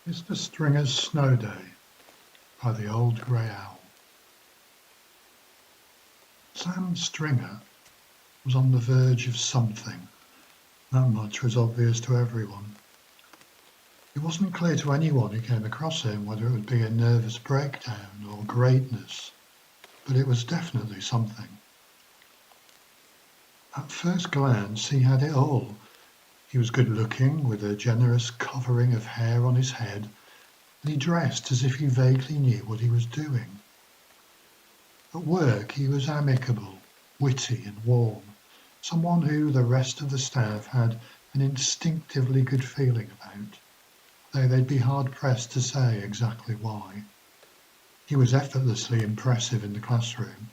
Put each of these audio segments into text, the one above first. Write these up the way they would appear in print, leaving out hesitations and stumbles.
Mr. Stringer's Snow Day by the Old Grey Owl. Sam Stringer was on the verge of something. That much was obvious to everyone. It wasn't clear to anyone who came across him whether it would be a nervous breakdown or greatness, but it was definitely something. At first glance, he had it all. He was good-looking, with a generous covering of hair on his head, and he dressed as if he vaguely knew what he was doing. At work he was amicable, witty and warm, someone who the rest of the staff had an instinctively good feeling about, though they'd be hard-pressed to say exactly why. He was effortlessly impressive in the classroom.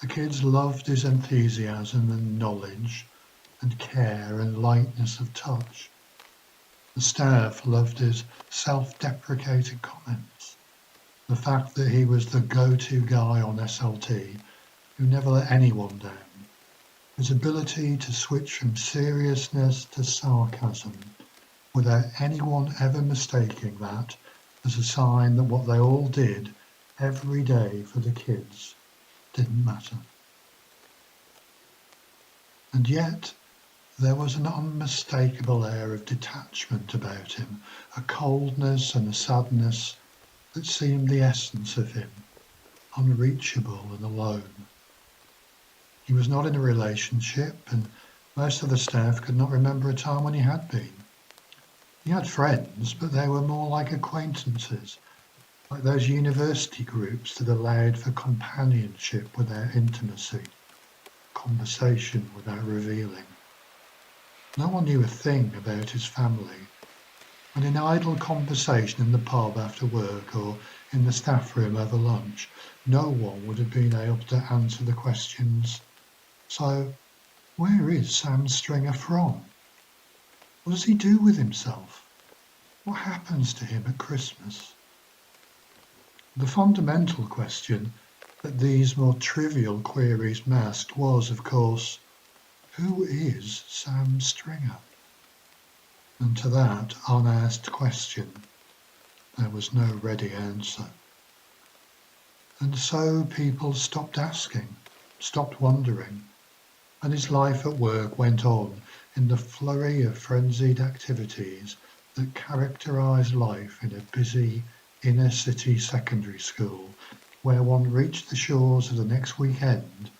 The kids loved his enthusiasm and knowledge and care and lightness of touch. The staff loved his self-deprecating comments, the fact that he was the go-to guy on SLT who never let anyone down, his ability to switch from seriousness to sarcasm without anyone ever mistaking that as a sign that what they all did every day for the kids didn't matter. And yet, there was an unmistakable air of detachment about him, a coldness and a sadness that seemed the essence of him, unreachable and alone. He was not in a relationship, and most of the staff could not remember a time when he had been. He had friends, but they were more like acquaintances, like those university groups that allowed for companionship without intimacy, conversation without revealing. No one knew a thing about his family, and in idle conversation in the pub after work or in the staff room over lunch, no one would have been able to answer the questions, so where is Sam Stringer from? What does he do with himself? What happens to him at Christmas? The fundamental question that these more trivial queries masked was, of course, who is Sam Stringer? And to that unasked question, there was no ready answer. And so people stopped asking, stopped wondering, and his life at work went on in the flurry of frenzied activities that characterised life in a busy inner-city secondary school where one reached the shores of the next weekend,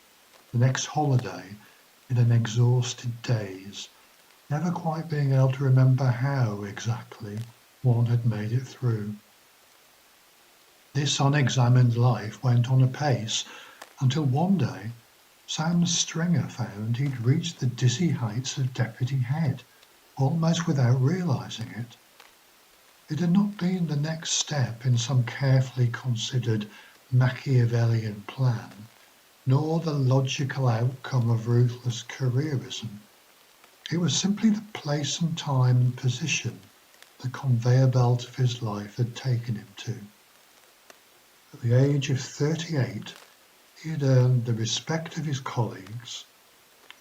the next holiday, in an exhausted daze, never quite being able to remember how exactly one had made it through. This unexamined life went on apace until one day Sam Stringer found he'd reached the dizzy heights of deputy head, almost without realising it. It had not been the next step in some carefully considered Machiavellian plan, nor the logical outcome of ruthless careerism. It was simply the place and time and position the conveyor belt of his life had taken him to. At the age of 38, he had earned the respect of his colleagues,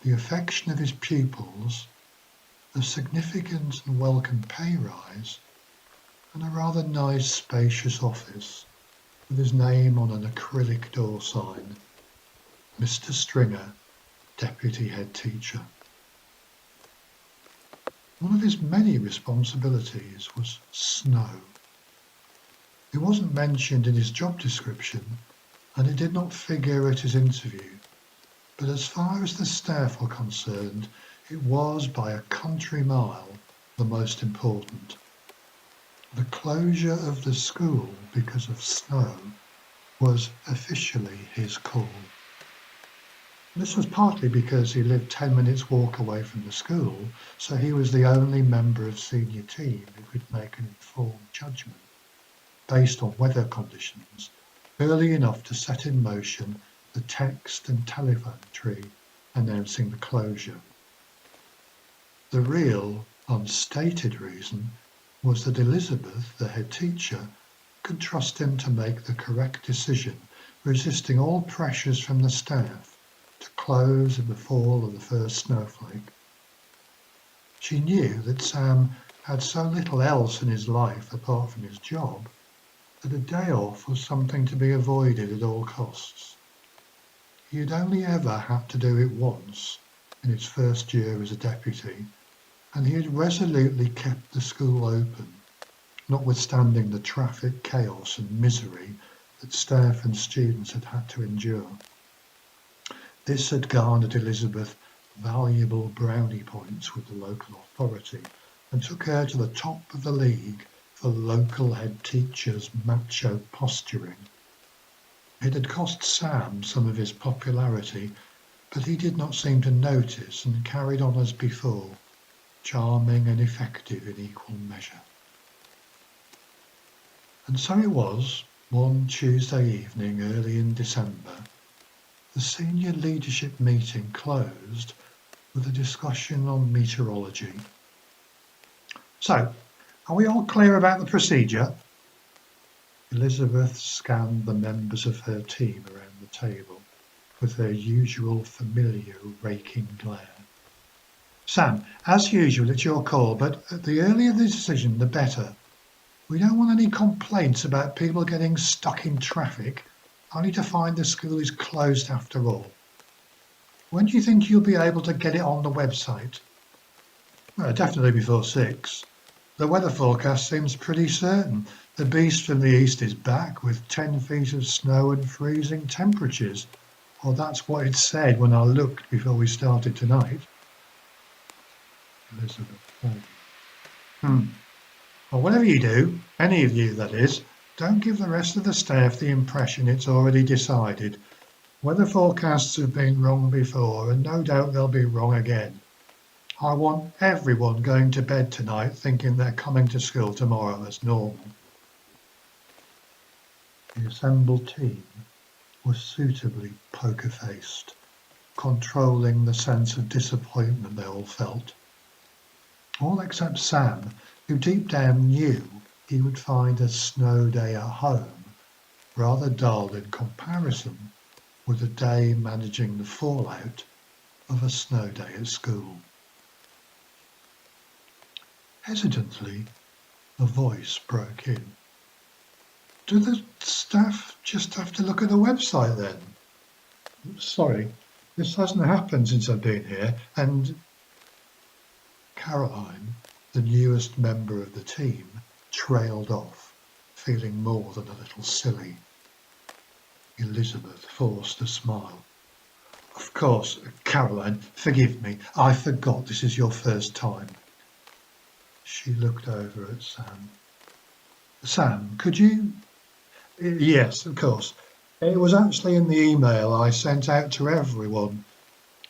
the affection of his pupils, a significant and welcome pay rise, and a rather nice spacious office with his name on an acrylic door sign, Mr. Stringer, Deputy Head Teacher. One of his many responsibilities was snow. It wasn't mentioned in his job description, and it did not figure at his interview, but as far as the staff were concerned, it was by a country mile the most important. The closure of the school because of snow was officially his call. This was partly because he lived 10 minutes walk away from the school, so he was the only member of senior team who could make an informed judgment, based on weather conditions, early enough to set in motion the text and telephone tree announcing the closure. The real, unstated reason was that Elizabeth, the head teacher, could trust him to make the correct decision, resisting all pressures from the staff to close at the fall of the first snowflake. She knew that Sam had so little else in his life apart from his job that a day off was something to be avoided at all costs. He had only ever had to do it once in his first year as a deputy, and he had resolutely kept the school open, notwithstanding the traffic chaos and misery that staff and students had had to endure. This had garnered Elizabeth valuable brownie points with the local authority and took her to the top of the league for local head teachers' macho posturing. It had cost Sam some of his popularity, but he did not seem to notice and carried on as before, charming and effective in equal measure. And so it was, one Tuesday evening early in December, the senior leadership meeting closed with a discussion on meteorology. So, are we all clear about the procedure? Elizabeth scanned the members of her team around the table with her usual familiar raking glare. Sam, as usual, it's your call, but the earlier the decision, the better. We don't want any complaints about people getting stuck in traffic, only to find the school is closed after all. When do you think you'll be able to get it on the website? Well, definitely before 6. The weather forecast seems pretty certain. The beast from the east is back with 10 feet of snow and freezing temperatures. Or that's what it said when I looked before we started tonight. Elizabeth said. Well, whatever you do, any of you that is, don't give the rest of the staff the impression it's already decided. Weather forecasts have been wrong before, and no doubt they'll be wrong again. I want everyone going to bed tonight thinking they're coming to school tomorrow as normal. The assembled team was suitably poker-faced, controlling the sense of disappointment they all felt. All except Sam, who deep down knew he would find a snow day at home rather dull in comparison with a day managing the fallout of a snow day at school. Hesitantly, a voice broke in. Do the staff just have to look at the website then? Sorry, this hasn't happened since I've been here, and Caroline, the newest member of the team, trailed off, feeling more than a little silly. Elizabeth forced a smile. Of course, Caroline, forgive me. I forgot this is your first time. She looked over at Sam. Sam, could you... Yes, of course. It was actually in the email I sent out to everyone.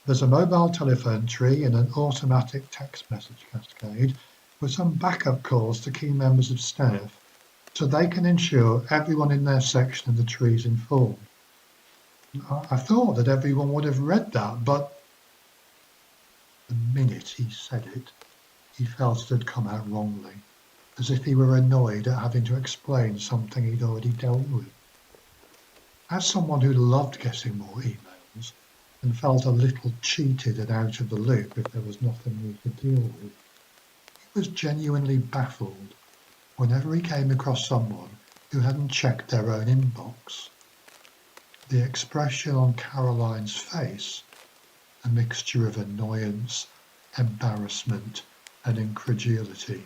There's a mobile telephone tree and an automatic text message cascade with some backup calls to key members of staff so they can ensure everyone in their section of the tree is informed. I thought that everyone would have read that, but the minute he said it, he felt it had come out wrongly, as if he were annoyed at having to explain something he'd already dealt with. As someone who loved getting more emails and felt a little cheated and out of the loop if there was nothing he could deal with, he was genuinely baffled whenever he came across someone who hadn't checked their own inbox. The expression on Caroline's face, a mixture of annoyance, embarrassment, and incredulity,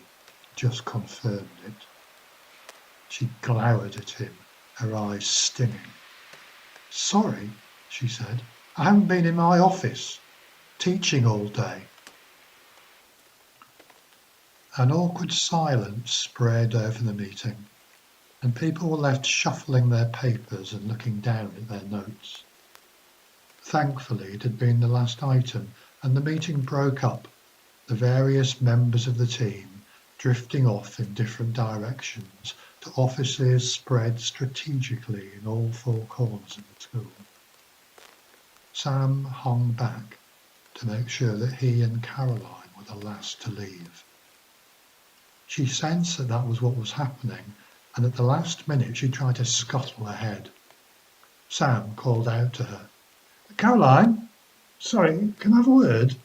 just confirmed it. She glowered at him, her eyes stinging. Sorry, she said, I haven't been in my office, teaching all day. An awkward silence spread over the meeting, and people were left shuffling their papers and looking down at their notes. Thankfully, it had been the last item, and the meeting broke up, the various members of the team drifting off in different directions to offices spread strategically in all four corners of the school. Sam hung back to make sure that he and Caroline were the last to leave. She sensed that that was what was happening, and at the last minute she tried to scuttle ahead. Sam called out to her, Caroline, sorry, can I have a word?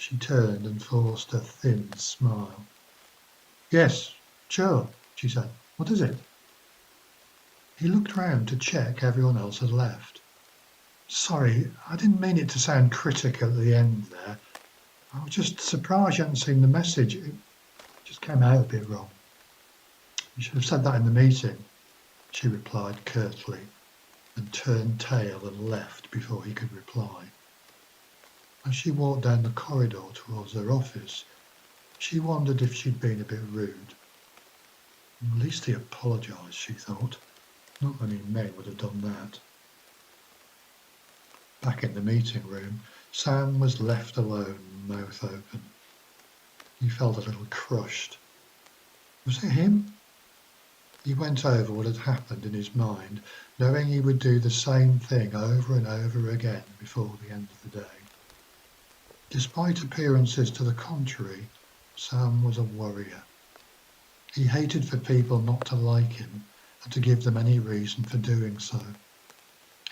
She turned and forced a thin smile. "Yes, sure," she said. "What is it?" He looked round to check everyone else had left. "Sorry, I didn't mean it to sound critical at the end there. I was just surprised you hadn't seen the message. It just came out a bit wrong." "You should have said that in the meeting," she replied curtly, and turned tail and left before he could reply. As she walked down the corridor towards her office, she wondered if she'd been a bit rude. At least he apologised, she thought. Not many men would have done that. Back in the meeting room, Sam was left alone, mouth open. He felt a little crushed. Was it him? He went over what had happened in his mind, knowing he would do the same thing over and over again before the end of the day. Despite appearances to the contrary, Sam was a worrier. He hated for people not to like him and to give them any reason for doing so.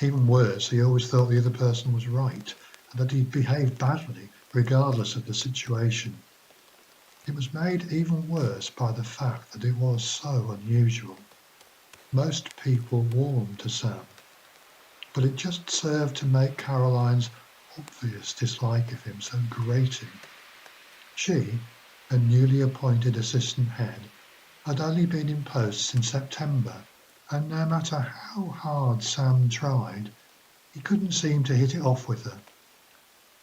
Even worse, he always thought the other person was right and that he'd behaved badly regardless of the situation. It was made even worse by the fact that it was so unusual. Most people warmed to Sam, but it just served to make Caroline's obvious dislike of him so grating. She, a newly appointed assistant head, had only been in post since September, and no matter how hard Sam tried, he couldn't seem to hit it off with her.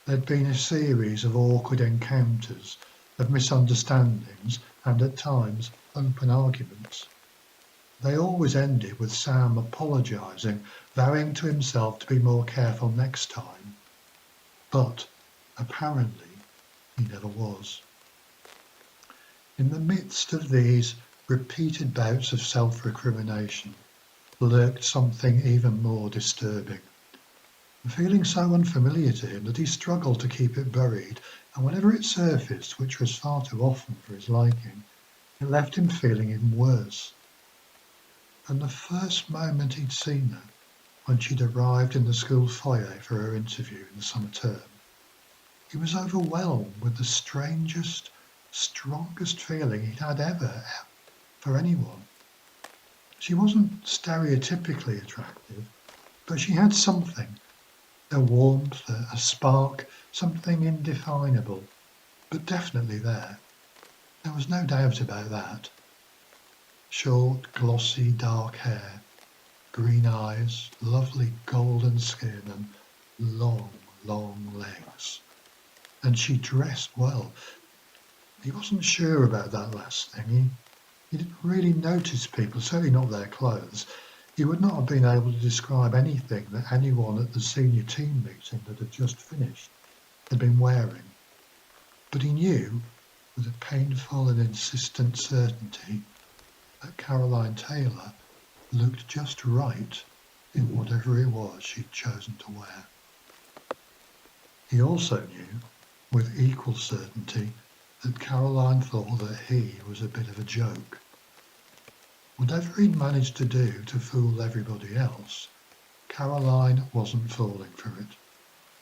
There'd been a series of awkward encounters, of misunderstandings, and at times open arguments. They always ended with Sam apologising, vowing to himself to be more careful next time. But apparently he never was. In the midst of these repeated bouts of self-recrimination lurked something even more disturbing. A feeling so unfamiliar to him that he struggled to keep it buried, and whenever it surfaced, which was far too often for his liking, it left him feeling even worse. From the first moment he'd seen her, when she'd arrived in the school foyer for her interview in the summer term, he was overwhelmed with the strangest, strongest feeling he'd had ever for anyone. She wasn't stereotypically attractive, but she had something, a warmth, a spark, something indefinable, but definitely there. There was no doubt about that. Short, glossy, dark hair, green eyes, lovely golden skin, and long, long legs. And she dressed well. He wasn't sure about that last thing. He didn't really notice people, certainly not their clothes. He would not have been able to describe anything that anyone at the senior team meeting that had just finished had been wearing. But he knew, with a painful and insistent certainty, that Caroline Taylor looked just right in whatever it was she'd chosen to wear. He also knew, with equal certainty, that Caroline thought that he was a bit of a joke. Whatever he'd managed to do to fool everybody else, Caroline wasn't falling for it.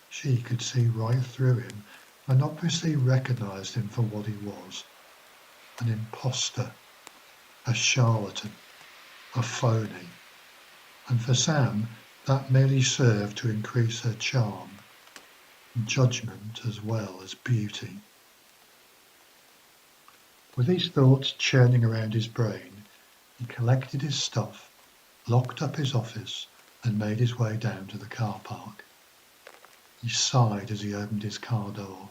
She could see right through him and obviously recognised him for what he was. An imposter, a charlatan, a phony. And for Sam, that merely served to increase her charm, judgment as well as beauty. With these thoughts churning around his brain, he collected his stuff, locked up his office, and made his way down to the car park. He sighed as he opened his car door.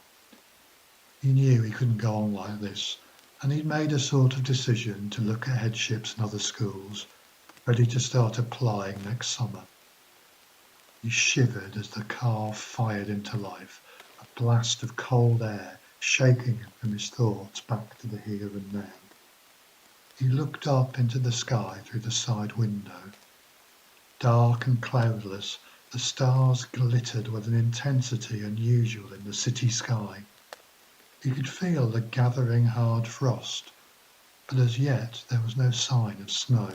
He knew he couldn't go on like this, and he'd made a sort of decision to look at headships and other schools, ready to start applying next summer. He shivered as the car fired into life, a blast of cold air shaking him from his thoughts back to the here and now. He looked up into the sky through the side window. Dark and cloudless, the stars glittered with an intensity unusual in the city sky. He could feel the gathering hard frost, but as yet there was no sign of snow.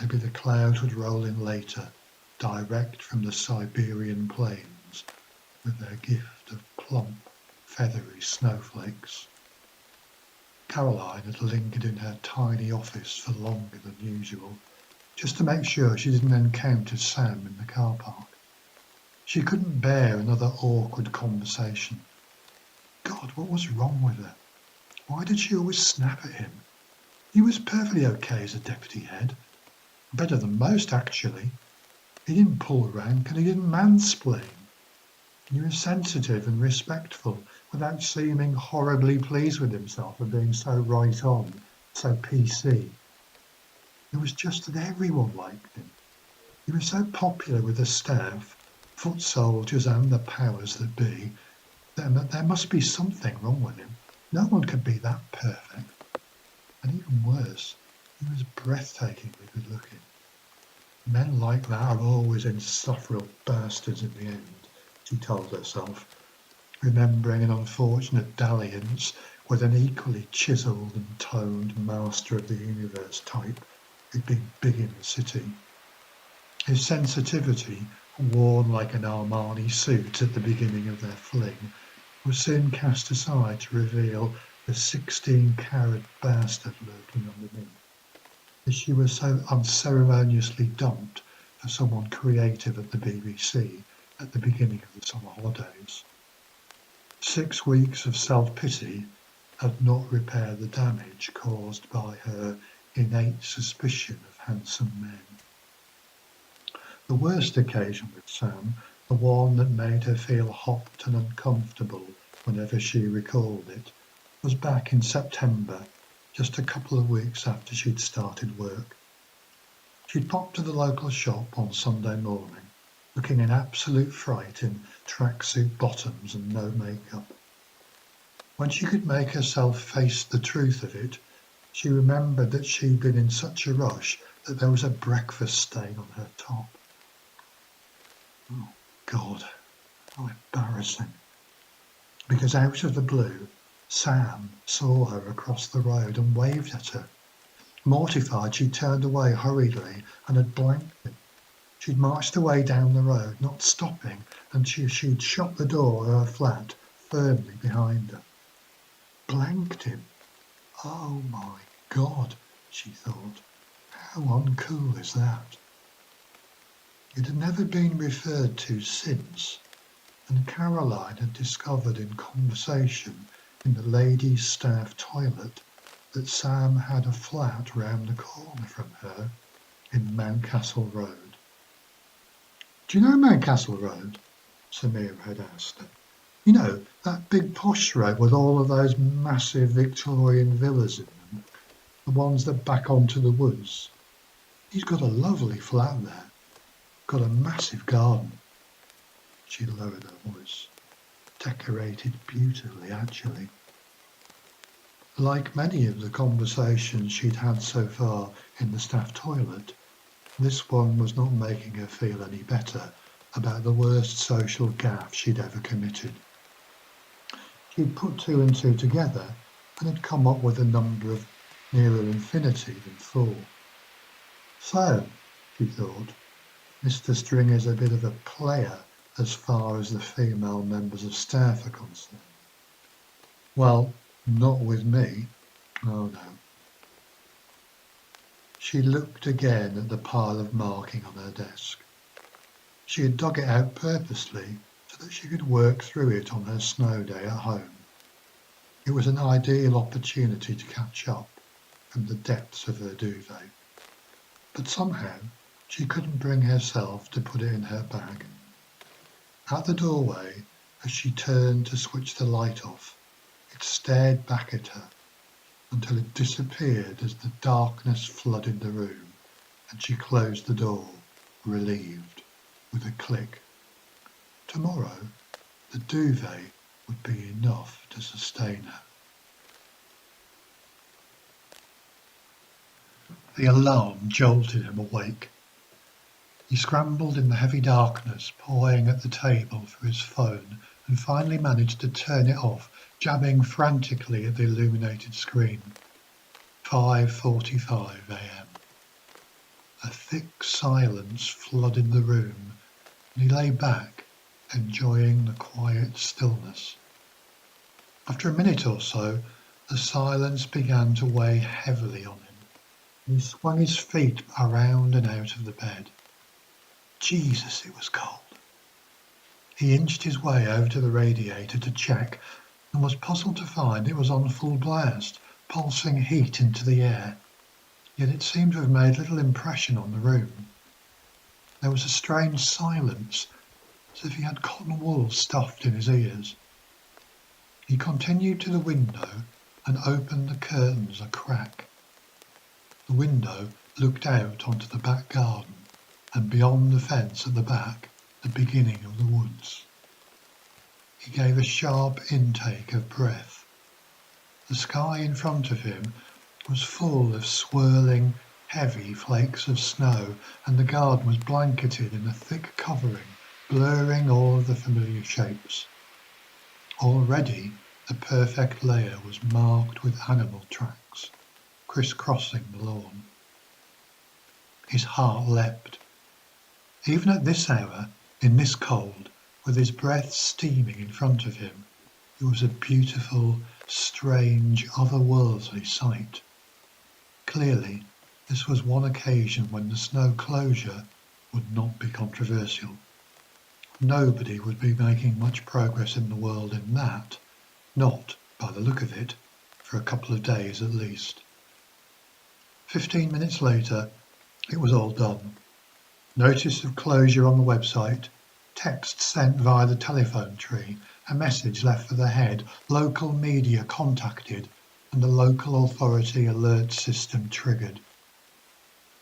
Maybe the clouds would roll in later, direct from the Siberian plains, with their gift of plump, feathery snowflakes. Caroline had lingered in her tiny office for longer than usual, just to make sure she didn't encounter Sam in the car park. She couldn't bear another awkward conversation. God, what was wrong with her? Why did she always snap at him? He was perfectly okay as a deputy head. Better than most, actually. He didn't pull rank and he didn't mansplain. He was sensitive and respectful without seeming horribly pleased with himself for being so right on, so PC. It was just that everyone liked him. He was so popular with the staff, foot soldiers and the powers that be, that there must be something wrong with him. No one could be that perfect. And even worse, he was breathtakingly good looking. Men like that are always insufferable bastards in the end, she told herself, remembering an unfortunate dalliance with an equally chiselled and toned master of the universe type who'd been big in the city. His sensitivity, worn like an Armani suit at the beginning of their fling, was soon cast aside to reveal the 16-carat bastard lurking underneath, as she was so unceremoniously dumped for someone creative at the BBC at the beginning of the summer holidays. 6 weeks of self-pity had not repaired the damage caused by her innate suspicion of handsome men. The worst occasion with Sam, the one that made her feel hot and uncomfortable whenever she recalled it, was back in September, just a couple of weeks after she'd started work. She'd popped to the local shop on Sunday morning, looking in absolute fright in tracksuit bottoms and no makeup. When she could make herself face the truth of it, she remembered that she'd been in such a rush that there was a breakfast stain on her top. Oh, God, how embarrassing. Because out of the blue, Sam saw her across the road and waved at her. Mortified, she turned away hurriedly and had blanked him. She'd marched away down the road, not stopping until she'd shut the door of her flat firmly behind her. Blanked him. Oh my God, she thought. How uncool is that? It had never been referred to since, and Caroline had discovered in conversation in the ladies' staff toilet that Sam had a flat round the corner from her in Mountcastle Road. Do you know Mountcastle Road? Samira had asked her. You know, that big posh road with all of those massive Victorian villas in them, the ones that back onto the woods. He's got a lovely flat there, got a massive garden. She lowered her voice. Decorated beautifully, actually. Like many of the conversations she'd had so far in the staff toilet, this one was not making her feel any better about the worst social gaffe she'd ever committed. She'd put two and two together and had come up with a number of nearer infinity than 4. So, she thought, Mr. Stringer's a bit of a player as far as the female members of staff are concerned. Well, not with me. Oh no. She looked again at the pile of marking on her desk. She had dug it out purposely so that she could work through it on her snow day at home. It was an ideal opportunity to catch up from the depths of her duvet. But somehow she couldn't bring herself to put it in her bag. At the doorway, as she turned to switch the light off, it stared back at her until it disappeared as the darkness flooded the room and she closed the door, relieved, with a click. Tomorrow, the duvet would be enough to sustain her. The alarm jolted him awake. He scrambled in the heavy darkness, pawing at the table for his phone, and finally managed to turn it off, jabbing frantically at the illuminated screen. 5:45 a.m. A thick silence flooded the room, and he lay back, enjoying the quiet stillness. After a minute or so, the silence began to weigh heavily on him, and he swung his feet around and out of the bed. Jesus, it was cold. He inched his way over to the radiator to check, and was puzzled to find it was on full blast, pulsing heat into the air, yet it seemed to have made little impression on the room. There was a strange silence, as if he had cotton wool stuffed in his ears. He continued to the window and opened the curtains a crack. The window looked out onto the back garden, and beyond the fence at the back, the beginning of the woods. He gave a sharp intake of breath. The sky in front of him was full of swirling, heavy flakes of snow, and the garden was blanketed in a thick covering, blurring all of the familiar shapes. Already the perfect layer was marked with animal tracks, crisscrossing the lawn. His heart leapt. Even at this hour, in this cold, with his breath steaming in front of him, it was a beautiful, strange, otherworldly sight. Clearly, this was one occasion when the snow closure would not be controversial. Nobody would be making much progress in the world in that, not, by the look of it, for a couple of days at least. 15 minutes later, it was all done. Notice of closure on the website, text sent via the telephone tree, a message left for the head, local media contacted, and the local authority alert system triggered.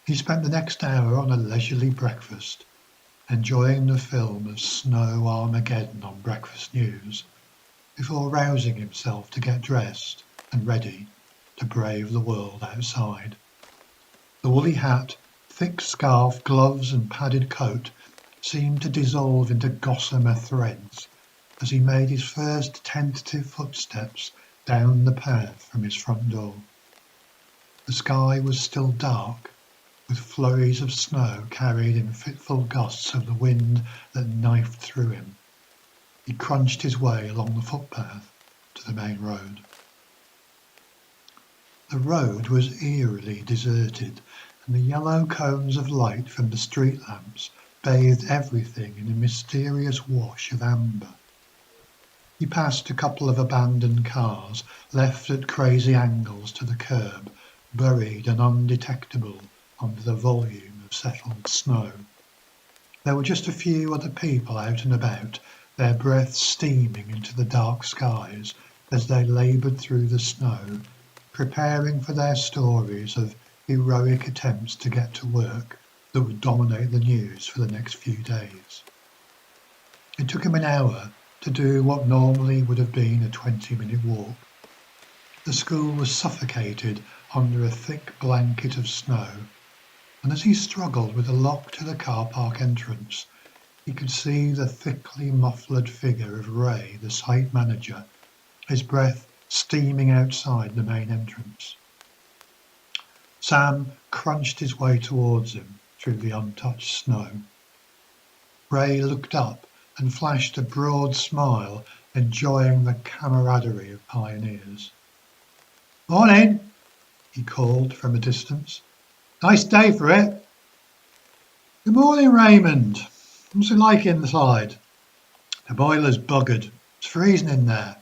He spent the next hour on a leisurely breakfast, enjoying the film of Snow Armageddon on Breakfast News, before rousing himself to get dressed and ready to brave the world outside. The woolly hat, thick scarf, gloves and padded coat seemed to dissolve into gossamer threads as he made his first tentative footsteps down the path from his front door. The sky was still dark, with flurries of snow carried in fitful gusts of the wind that knifed through him. He crunched his way along the footpath to the main road. The road was eerily deserted, and the yellow cones of light from the street lamps bathed everything in a mysterious wash of amber. He passed a couple of abandoned cars, left at crazy angles to the curb, buried and undetectable under the volume of settled snow. There were just a few other people out and about, their breath steaming into the dark skies as they laboured through the snow, preparing for their stories of heroic attempts to get to work that would dominate the news for the next few days. It took him an hour to do what normally would have been a 20-minute walk. The school was suffocated under a thick blanket of snow, and as he struggled with the lock to the car park entrance, he could see the thickly muffled figure of Ray, the site manager, his breath steaming outside the main entrance. Sam crunched his way towards him through the untouched snow. Ray looked up and flashed a broad smile, enjoying the camaraderie of pioneers. "Morning," he called from a distance. "Nice day for it." "Good morning, Raymond. What's it like inside?" "The boiler's buggered. It's freezing in there."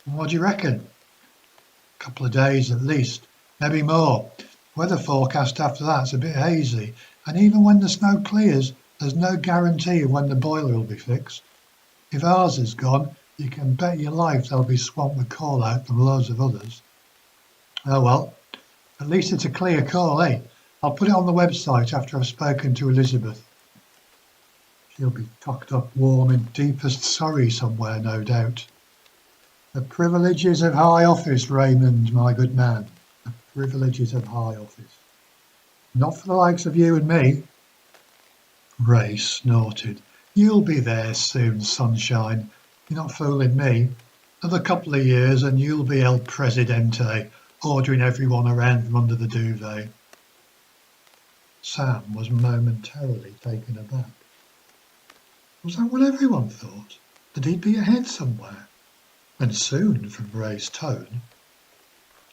"What do you reckon?" "A couple of days at least, maybe more. Weather forecast after that's a bit hazy, and even when the snow clears, there's no guarantee of when the boiler will be fixed. If ours is gone, you can bet your life they'll be swamped with call out from loads of others." "Oh well, at least it's a clear call, eh? I'll put it on the website after I've spoken to Elizabeth." "She'll be tucked up warm in deepest Surrey somewhere, no doubt." "The privileges of high office, Raymond, my good man. The privileges of high office. Not for the likes of you and me." Ray snorted. "You'll be there soon, sunshine. You're not fooling me. Another couple of years and you'll be El Presidente, ordering everyone around from under the duvet." Sam was momentarily taken aback. Was that what everyone thought? That he'd be ahead somewhere? And soon, from Ray's tone,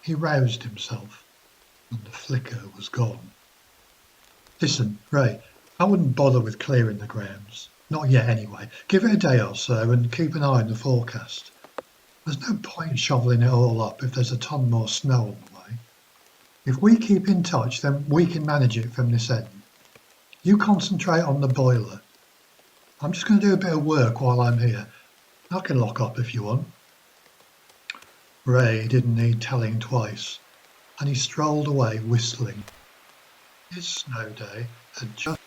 he roused himself, and the flicker was gone. Listen, Ray, I wouldn't bother with clearing the grounds. Not yet, anyway. Give it a day or so and keep an eye on the forecast. There's no point shoveling it all up if there's a ton more snow on the way. If we keep in touch, then we can manage it from this end. You concentrate on the boiler. I'm just going to do a bit of work while I'm here. I can lock up if you want. Ray didn't need telling twice, and he strolled away whistling. His snow day had just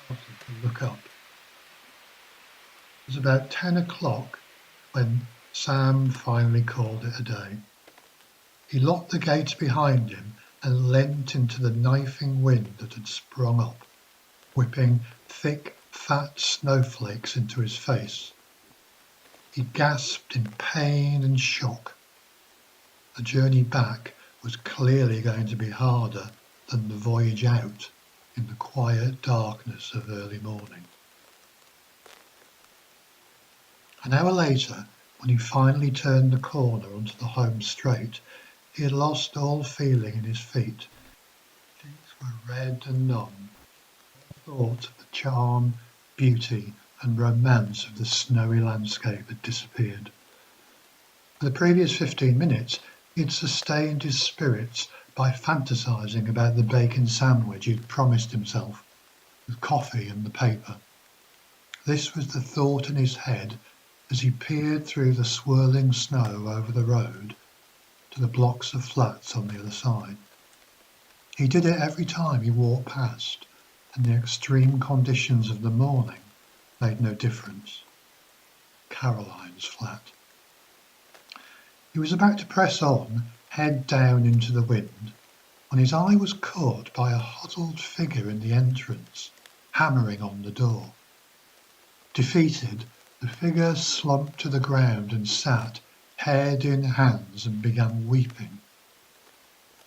started to look up. It was about 10 o'clock when Sam finally called it a day. He locked the gates behind him and leant into the knifing wind that had sprung up, whipping thick, fat snowflakes into his face. He gasped in pain and shock. The journey back was clearly going to be harder than the voyage out in the quiet darkness of early morning. An hour later, when he finally turned the corner onto the home straight, he had lost all feeling in his feet. His cheeks were red and numb. All thought of the charm, beauty, and romance of the snowy landscape had disappeared. For the previous 15 minutes, he had sustained his spirits by fantasizing about the bacon sandwich he'd promised himself, with coffee and the paper. This was the thought in his head as he peered through the swirling snow over the road to the blocks of flats on the other side. He did it every time he walked past, and the extreme conditions of the morning made no difference. Caroline's flat. He was about to press on, head down into the wind, when his eye was caught by a huddled figure in the entrance, hammering on the door. Defeated, the figure slumped to the ground and sat, head in hands, and began weeping.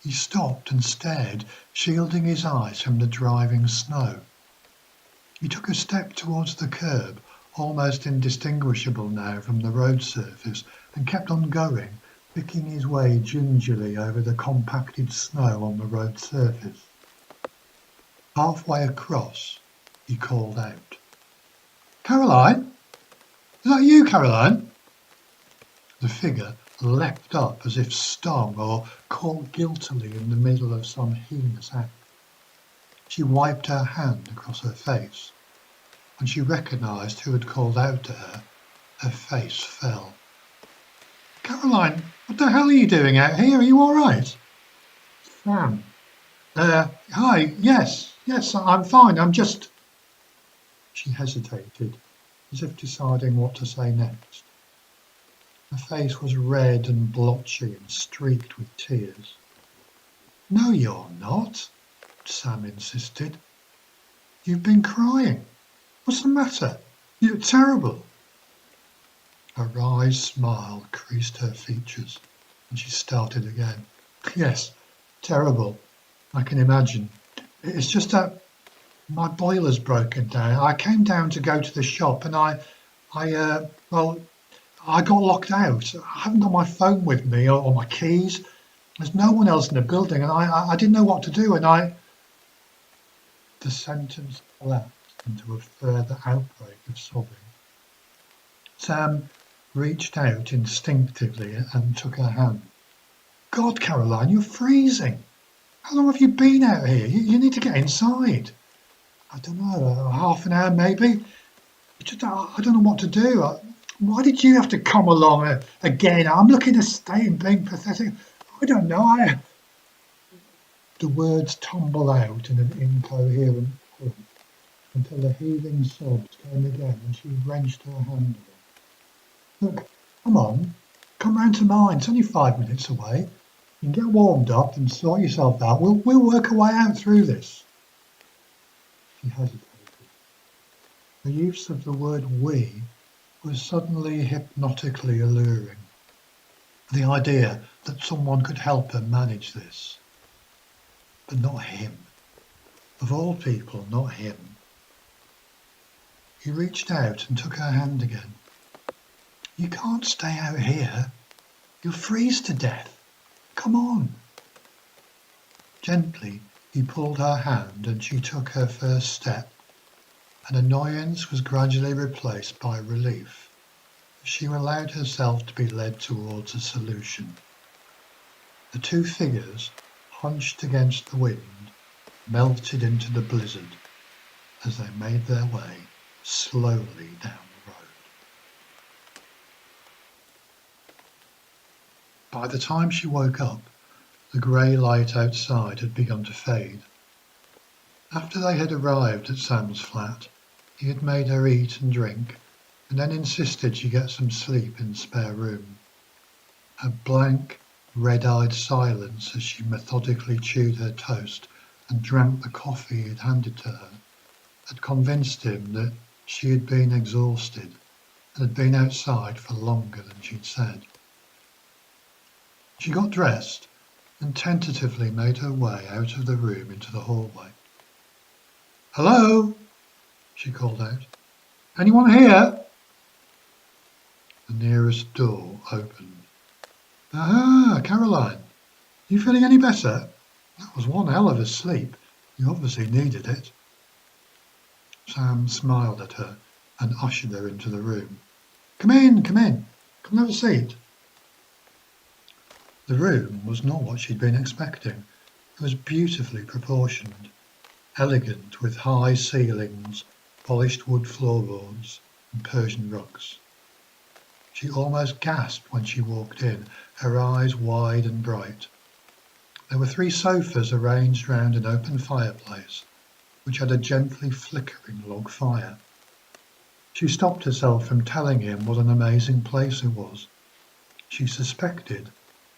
He stopped and stared, shielding his eyes from the driving snow. He took a step towards the curb, almost indistinguishable now from the road surface, and kept on going, picking his way gingerly over the compacted snow on the road surface. Halfway across, he called out, "Caroline? Is that you, Caroline?" The figure leapt up as if stung or caught guiltily in the middle of some heinous act. She wiped her hand across her face. When she recognised who had called out to her, her face fell. "Caroline, what the hell are you doing out here? Are you all right?" "Sam. Hi, yes, I'm fine. I'm just..." She hesitated, as if deciding what to say next. Her face was red and blotchy and streaked with tears. "No, you're not," Sam insisted. "You've been crying. What's the matter? You're terrible." A wry smile creased her features, and she started again. "Yes, terrible. I can imagine. It's just that my boiler's broken down. I came down to go to the shop and I got locked out. I haven't got my phone with me or my keys. There's no one else in the building and I didn't know what to do and I..." The sentence collapsed into a further outbreak of sobbing. Sam reached out instinctively and took her hand. "God, Caroline, you're freezing. How long have you been out here? You need to get inside." "I don't know, half an hour maybe. I don't know what to do. Why did you have to come along again? I'm looking to stay and being pathetic. I don't know. The words tumbled out in an incoherent grunt until the heaving sobs came again and she wrenched her hand away. "Look, come on. Come round to mine. It's only 5 minutes away. You can get warmed up and sort yourself out. We'll work our way out through this." She hesitated. The use of the word "we" was suddenly hypnotically alluring. The idea that someone could help her manage this. But not him. Of all people, not him. He reached out and took her hand again. You can't stay out here. You'll freeze to death. Come on. Gently, he pulled her hand and she took her first step, and annoyance was gradually replaced by relief as she allowed herself to be led towards a solution. The two figures, hunched against the wind, melted into the blizzard as they made their way slowly down the road. By the time she woke up, the grey light outside had begun to fade. After they had arrived at Sam's flat, he had made her eat and drink, and then insisted she get some sleep in the spare room. Her blank, red-eyed silence as she methodically chewed her toast and drank the coffee he had handed to her had convinced him that she had been exhausted and had been outside for longer than she'd said. She got dressed and tentatively made her way out of the room into the hallway. "Hello?" she called out. "Anyone here?" The nearest door opened. "Aha, Caroline. You feeling any better? That was one hell of a sleep. You obviously needed it." Sam smiled at her and ushered her into the room. Come in. Come and have a seat." The room was not what she'd been expecting. It was beautifully proportioned, elegant with high ceilings, polished wood floorboards and Persian rugs. She almost gasped when she walked in, her eyes wide and bright. There were 3 sofas arranged round an open fireplace, which had a gently flickering log fire. She stopped herself from telling him what an amazing place it was. She suspected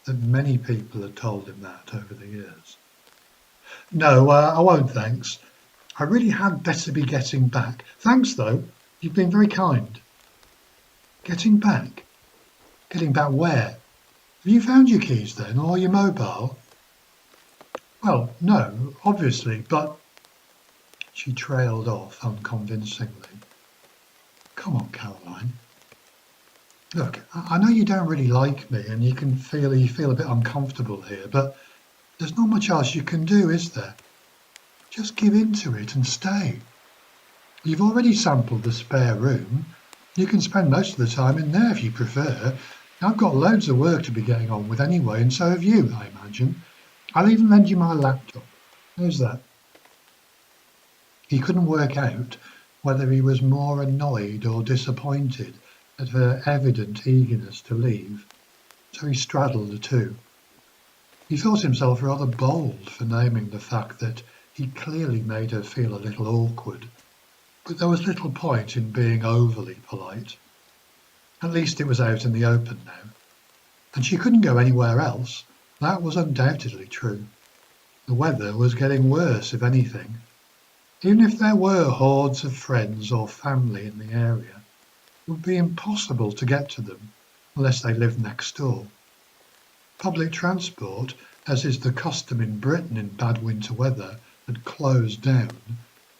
that many people had told him that over the years. "No, I won't, thanks. I really had better be getting back. Thanks, though. You've been very kind." "Getting back? Getting back where? Have you found your keys then, or your mobile?" "Well, no, obviously, but—" She trailed off unconvincingly. "Come on, Caroline. Look, I know you don't really like me and you feel a bit uncomfortable here, but there's not much else you can do, is there? Just give in to it and stay. You've already sampled the spare room. You can spend most of the time in there if you prefer. I've got loads of work to be getting on with anyway, and so have you, I imagine. I'll even lend you my laptop. How's that?" He couldn't work out whether he was more annoyed or disappointed at her evident eagerness to leave, so he straddled the two. He thought himself rather bold for naming the fact that he clearly made her feel a little awkward, but there was little point in being overly polite. At least it was out in the open now, and she couldn't go anywhere else. That was undoubtedly true. The weather was getting worse, if anything. Even if there were hordes of friends or family in the area, it would be impossible to get to them unless they lived next door. Public transport, as is the custom in Britain in bad winter weather, had closed down,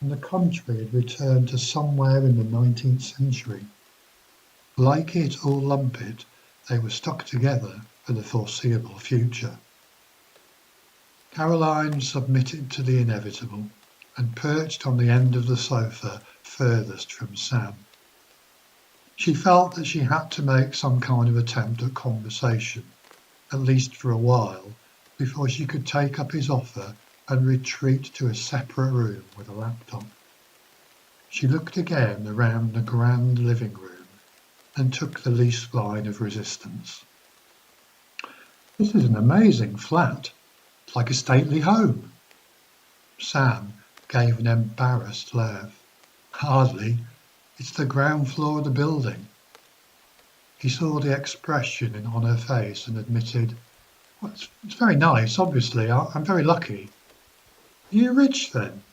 and the country had returned to somewhere in the 19th century. Like it or lump it, they were stuck together for the foreseeable future. Caroline submitted to the inevitable and perched on the end of the sofa furthest from Sam. She felt that she had to make some kind of attempt at conversation, at least for a while, before she could take up his offer and retreat to a separate room with a laptop. She looked again around the grand living room and took the least line of resistance. "This is an amazing flat. It's like a stately home." Sam gave an embarrassed laugh. "Hardly. It's the ground floor of the building." He saw the expression on her face and admitted, "Well, it's very nice, obviously. I'm very lucky." "Are you rich then?"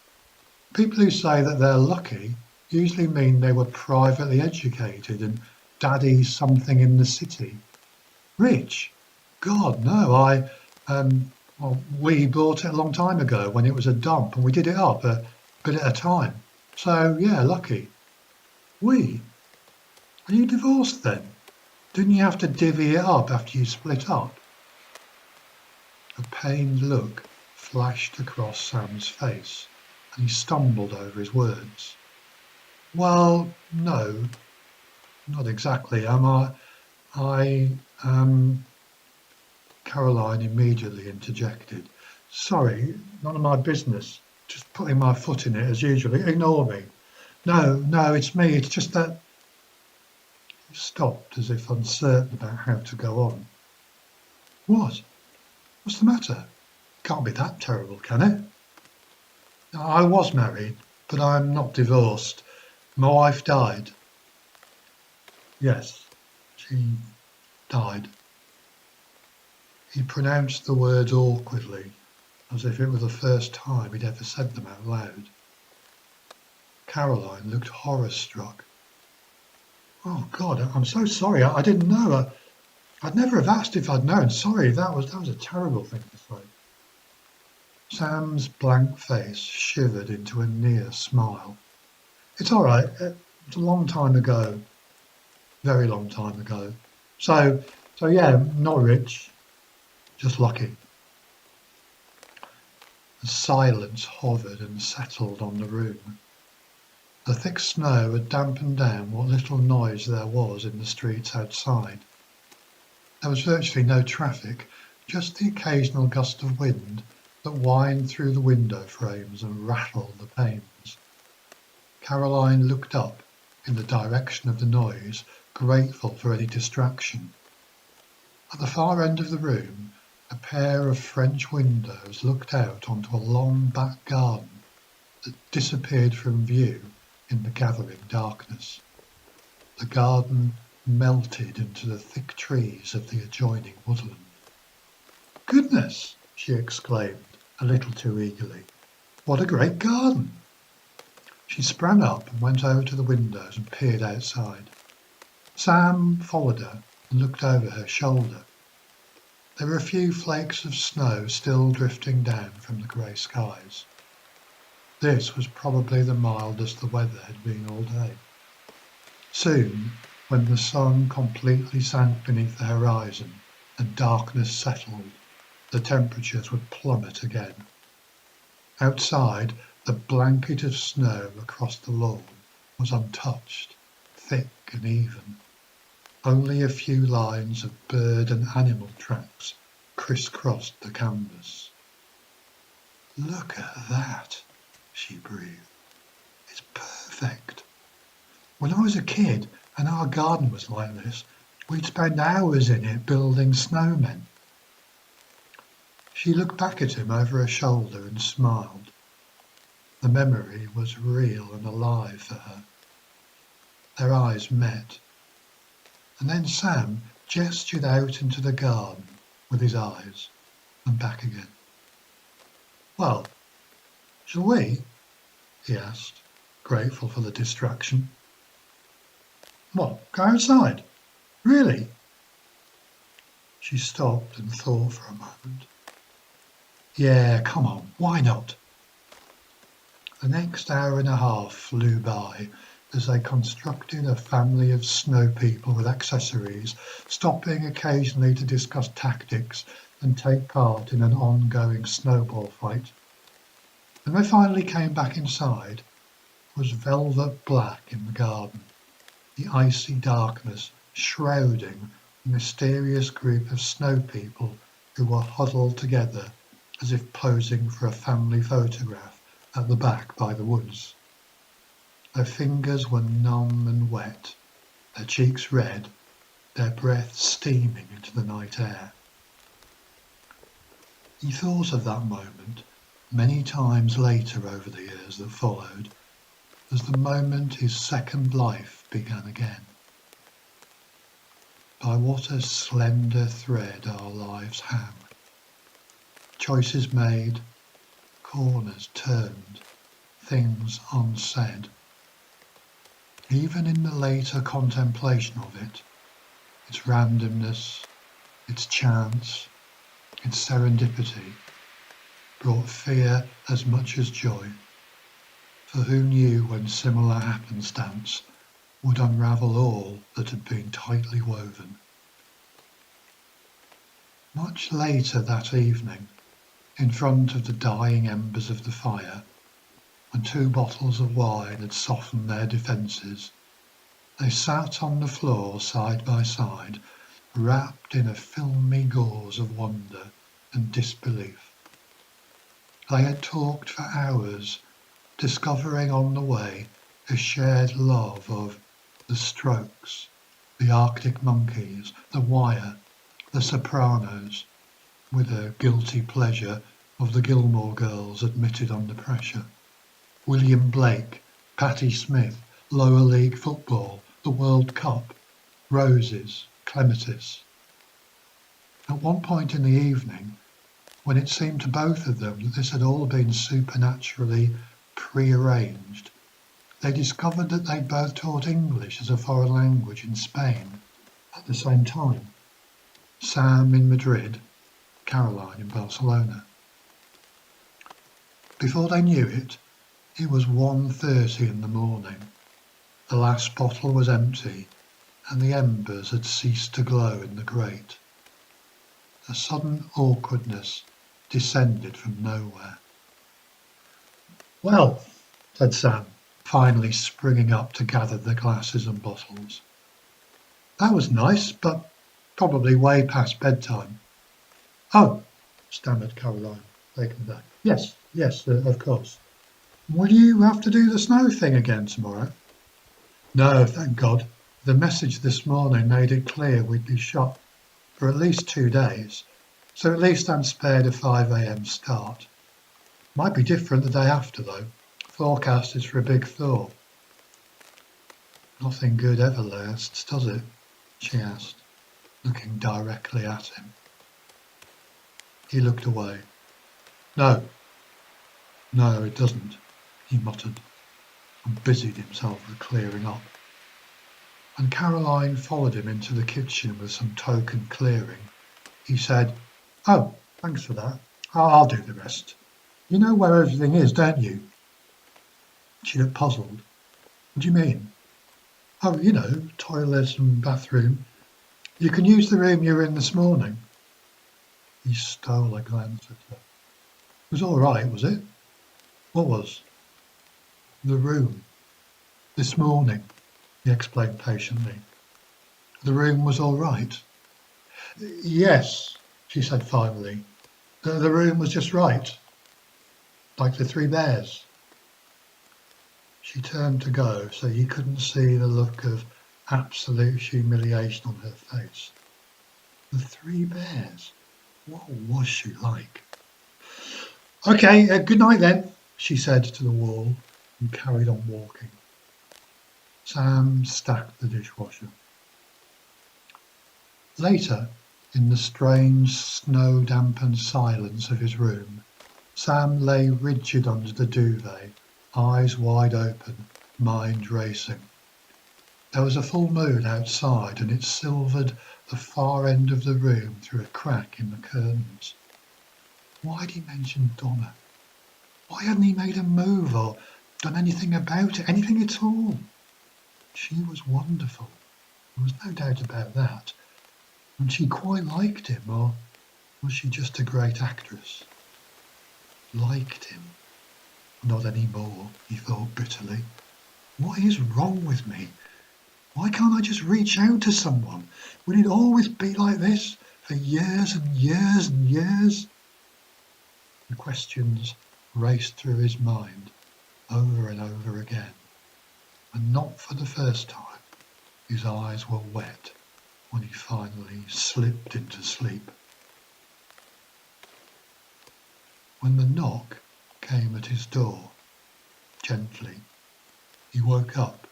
People who say that they're lucky usually mean they were privately educated and daddy's something in the city. Rich? God, no. We bought it a long time ago when it was a dump, and we did it up a bit at a time. So, yeah, lucky. We? Are you divorced then?" Didn't you have to divvy it up after you split up? A pained look flashed across Sam's face, and he stumbled over his words. Well, no, not exactly. Caroline immediately interjected. Sorry, none of my business. Just putting my foot in it as usual. Ignore me. No, it's me. It's just that. He stopped as if uncertain about how to go on. What? What's the matter? Can't be that terrible, can it? I was married, but I'm not divorced. My wife died. Yes, she died. He pronounced the words awkwardly, as if it were the first time he'd ever said them out loud. Caroline looked horror-struck. Oh, God, I'm so sorry. I didn't know. I'd never have asked if I'd known. Sorry, that was a terrible thing to say. Sam's blank face shivered into a near smile. It's all right. It's a long time ago. Very long time ago. So yeah, not rich, just lucky. The silence hovered and settled on the room. The thick snow had dampened down what little noise there was in the streets outside. There was virtually no traffic, just the occasional gust of wind that whined through the window frames and rattled the panes. Caroline looked up in the direction of the noise, grateful for any distraction. At the far end of the room, a pair of French windows looked out onto a long back garden that disappeared from view in the gathering darkness. The garden melted into the thick trees of the adjoining woodland. Goodness, she exclaimed, a little too eagerly. What a great garden! She sprang up and went over to the windows and peered outside. Sam followed her and looked over her shoulder. There were a few flakes of snow still drifting down from the grey skies. This was probably the mildest the weather had been all day. Soon, when the sun completely sank beneath the horizon and darkness settled, the temperatures would plummet again. Outside, the blanket of snow across the lawn was untouched, thick and even. Only a few lines of bird and animal tracks crisscrossed the canvas. Look at that, she breathed. It's perfect. When I was a kid and our garden was like this, we'd spend hours in it building snowmen. She looked back at him over her shoulder and smiled. The memory was real and alive for her. Their eyes met, and then Sam gestured out into the garden with his eyes and back again. Well, shall we? He asked, grateful for the distraction. What, go outside? Really? She stopped and thought for a moment. Yeah, come on, why not? The next hour and a half flew by as they constructed a family of snow people with accessories, stopping occasionally to discuss tactics and take part in an ongoing snowball fight. When they finally came back inside, it was velvet black in the garden, the icy darkness shrouding a mysterious group of snow people who were huddled together as if posing for a family photograph at the back by the woods. Their fingers were numb and wet, their cheeks red, their breath steaming into the night air. He thought of that moment many times later over the years that followed, as the moment his second life began again. By what a slender thread our lives hang. Choices made, corners turned, things unsaid. Even in the later contemplation of it, its randomness, its chance, its serendipity, brought fear as much as joy, for who knew when similar happenstance would unravel all that had been tightly woven. Much later that evening, in front of the dying embers of the fire, when 2 bottles of wine had softened their defences, they sat on the floor side by side, wrapped in a filmy gauze of wonder and disbelief. They had talked for hours, discovering on the way a shared love of The Strokes, the Arctic Monkeys, The Wire, The Sopranos, with a guilty pleasure of the Gilmore Girls admitted under pressure, William Blake, Patti Smith, lower league football, the World Cup, roses, clematis. At one point in the evening, when it seemed to both of them that this had all been supernaturally prearranged, they discovered that they'd both taught English as a foreign language in Spain at the same time. Sam in Madrid, Caroline in Barcelona. Before they knew it, it was 1:30 in the morning. The last bottle was empty, and the embers had ceased to glow in the grate. A sudden awkwardness descended from nowhere. "Well," said Sam, finally springing up to gather the glasses and bottles. "That was nice, but probably way past bedtime." "Oh," stammered Caroline, taken aback. Yes, of course. "Will you have to do the snow thing again tomorrow?" "No, thank God. The message this morning made it clear we'd be shut for at least 2 days, so at least I'm spared a 5 a.m. start. Might be different the day after, though. Forecast is for a big thaw." "Nothing good ever lasts, does it?" she asked, looking directly at him. He looked away. No, it doesn't," he muttered, and busied himself with clearing up. When Caroline followed him into the kitchen with some token clearing, he said, "Oh, thanks for that. I'll do the rest. You know where everything is, don't you?" She looked puzzled. "What do you mean?" "Oh, toilet and bathroom. You can use the room you were in this morning." He stole a glance at her. "It was all right, was it?" "What was?" "The room. This morning," he explained patiently. "The room was all right?" "Yes," she said finally. The room was just right. Like the 3 bears." She turned to go so he couldn't see the look of absolute humiliation on her face. The 3 bears? What was she like? "Okay, good night then," she said to the wall and carried on walking. Sam stacked the dishwasher. Later, in the strange snow-dampened silence of his room, Sam lay rigid under the duvet, eyes wide open, mind racing. There was a full moon outside, and it silvered the far end of the room through a crack in the curtains. Why had he mentioned Donna? Why hadn't he made a move or done anything about it, anything at all? She was wonderful. There was no doubt about that. And she quite liked him, or was she just a great actress? Liked him? Not any more, he thought bitterly. What is wrong with me? Why can't I just reach out to someone? Will it always be like this for years and years and years? The questions raced through his mind over and over again, and not for the first time his eyes were wet when he finally slipped into sleep. When the knock came at his door, gently, he woke up,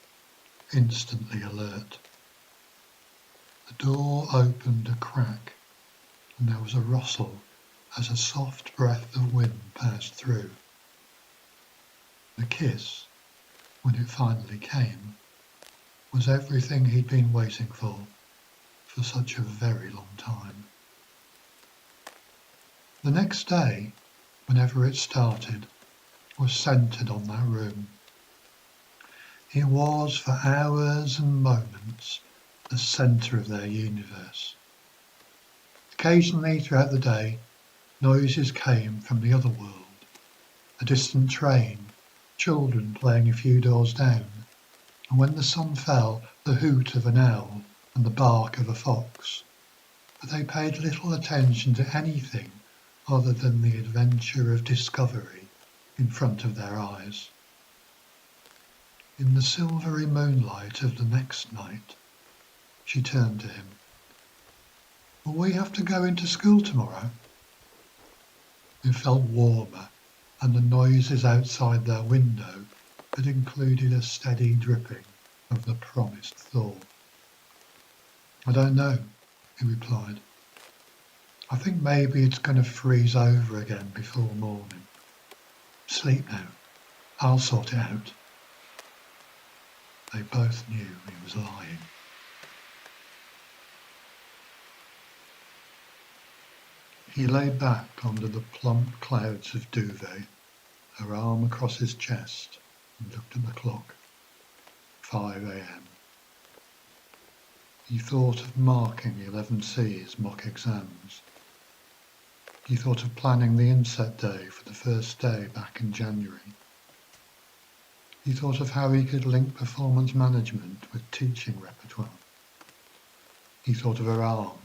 instantly alert. The door opened a crack, and there was a rustle as a soft breath of wind passed through. The kiss, when it finally came, was everything he'd been waiting for such a very long time. The next day, whenever it started, was centred on that room. He was for hours and moments the centre of their universe. Occasionally throughout the day, noises came from the other world, a distant train, children playing a few doors down, and when the sun fell, the hoot of an owl and the bark of a fox. But they paid little attention to anything other than the adventure of discovery in front of their eyes. In the silvery moonlight of the next night, she turned to him. "Will we have to go into school tomorrow?" It felt warmer, and the noises outside their window had included a steady dripping of the promised thaw. "I don't know," he replied. "I think maybe it's going to freeze over again before morning. Sleep now. I'll sort it out." They both knew he was lying. He lay back under the plump clouds of duvet, her arm across his chest, and looked at the clock. 5 a.m. He thought of marking 11C's mock exams. He thought of planning the inset day for the first day back in January. He thought of how he could link performance management with teaching repertoire. He thought of her arm,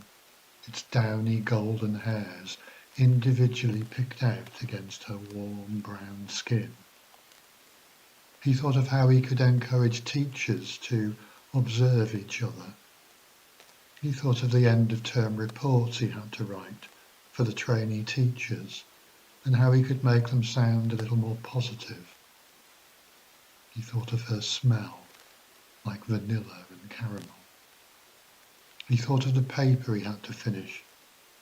its downy golden hairs individually picked out against her warm brown skin. He thought of how he could encourage teachers to observe each other. He thought of the end-of-term reports he had to write for the trainee teachers and how he could make them sound a little more positive. He thought of her smell, like vanilla and caramel. He thought of the paper he had to finish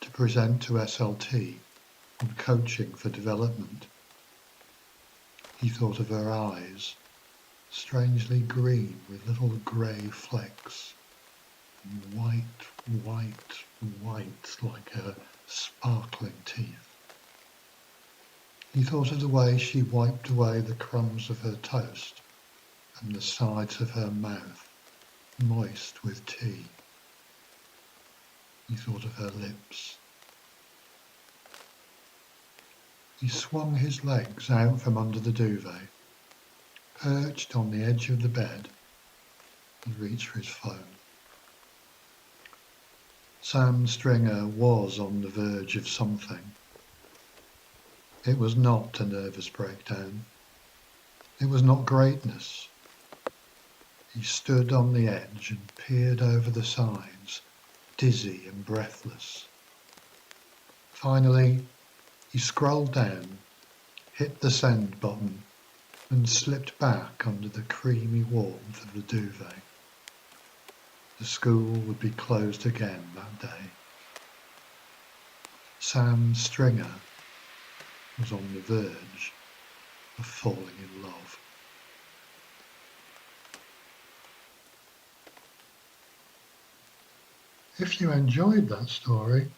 to present to SLT on coaching for development. He thought of her eyes, strangely green with little grey flecks, and white like her sparkling teeth. He thought of the way she wiped away the crumbs of her toast and the sides of her mouth, moist with tea. He thought of her lips. He swung his legs out from under the duvet, perched on the edge of the bed, and reached for his phone. Sam Stringer was on the verge of something. It was not a nervous breakdown. It was not greatness. He stood on the edge and peered over the sides, dizzy and breathless. Finally, he scrolled down, hit the send button, and slipped back under the creamy warmth of the duvet. The school would be closed again that day. Sam Stringer was on the verge of falling in love. If you enjoyed that story,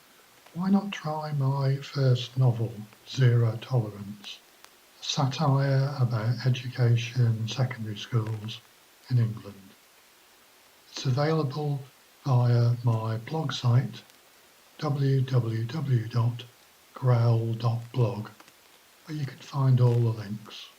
why not try my first novel, Zero Tolerance, a satire about education in secondary schools in England. It's available via my blog site, www.growl.blog, where you can find all the links.